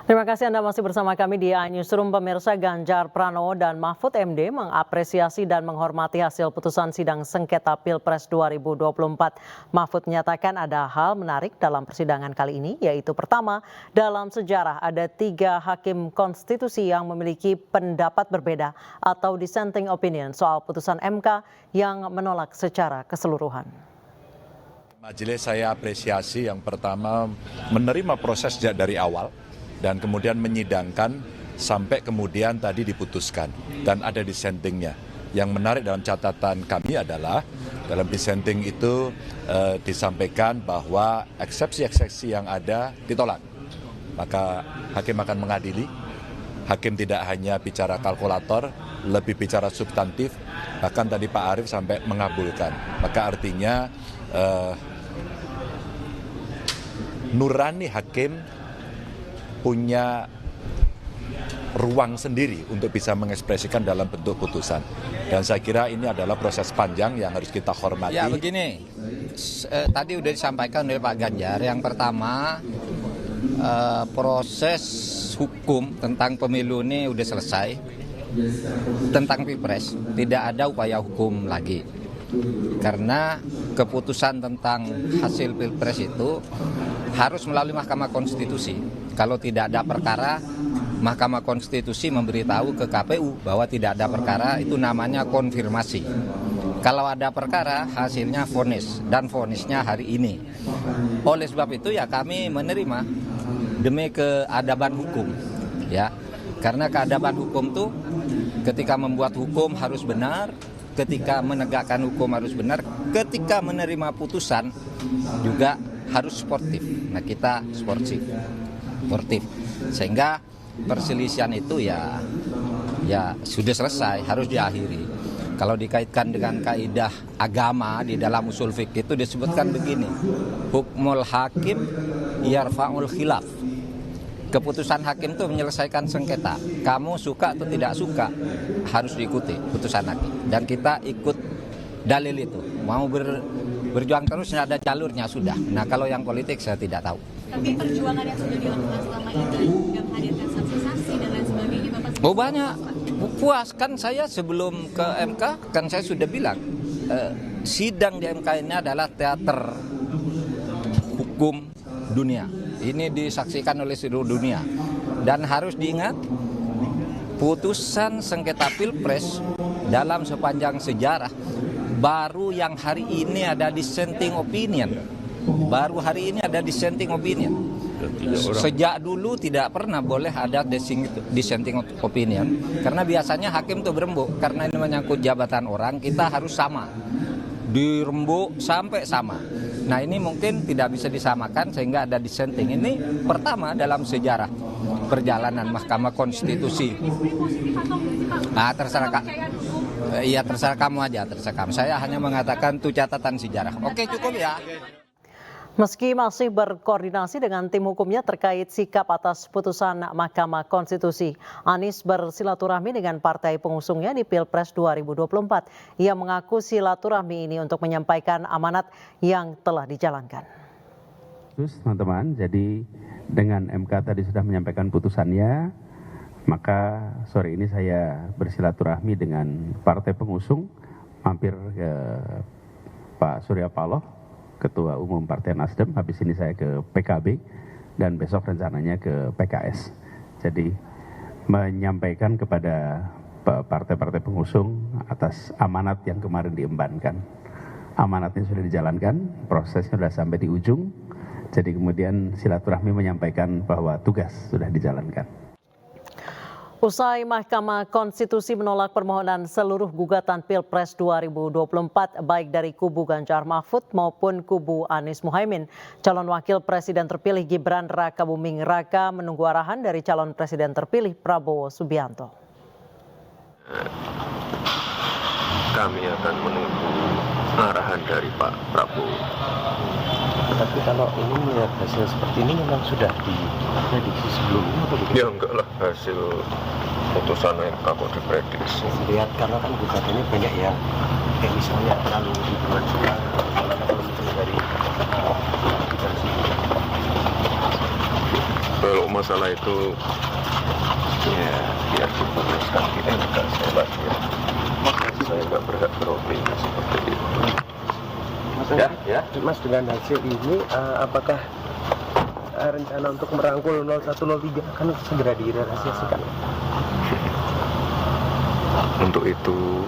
Terima kasih Anda masih bersama kami di iNewsroom. Pemirsa, Ganjar Pranowo dan Mahfud MD mengapresiasi dan menghormati hasil putusan sidang sengketa Pilpres 2024. Mahfud menyatakan ada hal menarik dalam persidangan kali ini, yaitu pertama, dalam sejarah ada 3 hakim konstitusi yang memiliki pendapat berbeda atau dissenting opinion soal putusan MK yang menolak secara keseluruhan. Majelis saya apresiasi yang pertama menerima proses dari awal dan kemudian menyidangkan sampai kemudian tadi diputuskan dan ada dissentingnya. Yang menarik dalam catatan kami adalah dalam dissenting itu disampaikan bahwa eksepsi-eksepsi yang ada ditolak. Maka hakim akan mengadili. Hakim tidak hanya bicara kalkulator, lebih bicara substantif. Bahkan tadi Pak Arief sampai mengabulkan. Maka artinya nurani hakim punya ruang sendiri untuk bisa mengekspresikan dalam bentuk putusan. Dan saya kira ini adalah proses panjang yang harus kita hormati. Ya begini, tadi sudah disampaikan oleh Pak Ganjar. Yang pertama, proses hukum tentang pemilu ini sudah selesai. Tentang Pilpres, tidak ada upaya hukum lagi. Karena keputusan tentang hasil Pilpres itu harus melalui Mahkamah Konstitusi. Kalau tidak ada perkara, Mahkamah Konstitusi memberitahu ke KPU bahwa tidak ada perkara, itu namanya konfirmasi. Kalau ada perkara, hasilnya vonis, dan vonisnya hari ini. Oleh sebab itu ya kami menerima demi keadaban hukum, ya. Karena keadaban hukum itu ketika membuat hukum harus benar, ketika menegakkan hukum harus benar, ketika menerima putusan juga harus sportif. Nah, kita sportif. Sehingga perselisihan itu ya sudah selesai, harus diakhiri. Kalau dikaitkan dengan kaidah agama di dalam usul fikih itu disebutkan begini. Hukmul hakim yarfa'ul khilaf. Keputusan hakim itu menyelesaikan sengketa. Kamu suka atau tidak suka harus diikuti putusan hakim. Dan kita ikut dalil itu. Mau berjuang terus ada jalurnya sudah. Nah, kalau yang politik saya tidak tahu. Tapi perjuangan yang sudah dilakukan selama ini yang menghadirkan saksi-saksi dan lain sebagainya Bapak. Oh banyak. Puas kan saya sebelum ke MK kan saya sudah bilang sidang di MK ini adalah teater hukum dunia. Ini disaksikan oleh seluruh dunia. Dan harus diingat putusan sengketa Pilpres dalam sepanjang sejarah baru yang hari ini ada dissenting opinion. Baru hari ini ada dissenting opinion. Sejak dulu tidak pernah boleh ada dissenting opinion. Karena biasanya hakim itu berembuk. Karena ini menyangkut jabatan orang, kita harus sama. Dirembuk sampai sama. Nah ini mungkin tidak bisa disamakan sehingga ada dissenting. Ini pertama dalam sejarah perjalanan Mahkamah Konstitusi. Nah terserah Kak. Iya terserah kamu aja, terserah kamu. Saya hanya mengatakan itu catatan sejarah. Oke cukup ya. Meski masih berkoordinasi dengan tim hukumnya terkait sikap atas putusan Mahkamah Konstitusi, Anies bersilaturahmi dengan partai pengusungnya di Pilpres 2024. Ia mengaku silaturahmi ini untuk menyampaikan amanat yang telah dijalankan. Terus teman-teman, jadi dengan MK tadi sudah menyampaikan putusannya, maka sore ini saya bersilaturahmi dengan partai pengusung, mampir ke Pak Surya Paloh, Ketua Umum Partai Nasdem, habis ini saya ke PKB dan besok rencananya ke PKS. Jadi menyampaikan kepada partai-partai pengusung atas amanat yang kemarin diembankan. Amanatnya sudah dijalankan, prosesnya sudah sampai di ujung. Jadi kemudian silaturahmi menyampaikan bahwa tugas sudah dijalankan. Usai Mahkamah Konstitusi menolak permohonan seluruh gugatan Pilpres 2024 baik dari kubu Ganjar Mahfud maupun kubu Anies Muhaimin, calon wakil presiden terpilih Gibran Rakabuming Raka menunggu arahan dari calon presiden terpilih Prabowo Subianto. Kami akan menunggu arahan dari Pak Prabowo. Tapi kalau ini melihat hasil seperti ini memang sudah diprediksi sebelumnya atau begitu? Ya enggak lah, hasil putusan yang kok diprediksi. Lihat karena kan gugatannya banyak yang kayak misalnya terlalu diperlukan dari Kalau masalah itu ya biar diputuskan di MK lagi ya. Saya nggak berhak beropini seperti itu. Mas, dengan hasil ini apakah rencana untuk merangkul 0103 akan segera direalisasikan? Untuk itu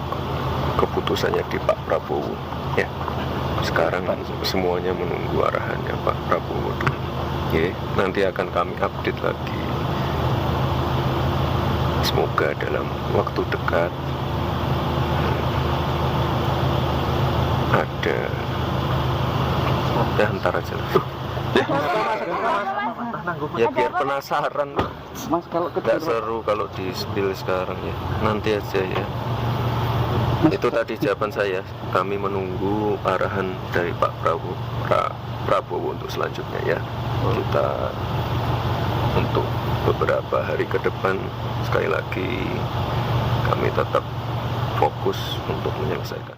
keputusannya di Pak Prabowo ya. Sekarang semuanya menunggu arahannya Pak Prabowo dulu. Ya, nanti akan kami update lagi. Semoga dalam waktu dekat ada ntar aja lah. Ya biar penasaran. Mas, kalau Nggak seru kalau di spill sekarang ya. Nanti aja ya. Itu tadi jawaban saya. Kami menunggu arahan dari Pak Prabowo untuk selanjutnya ya. Kita untuk beberapa hari ke depan sekali lagi kami tetap fokus untuk menyelesaikan.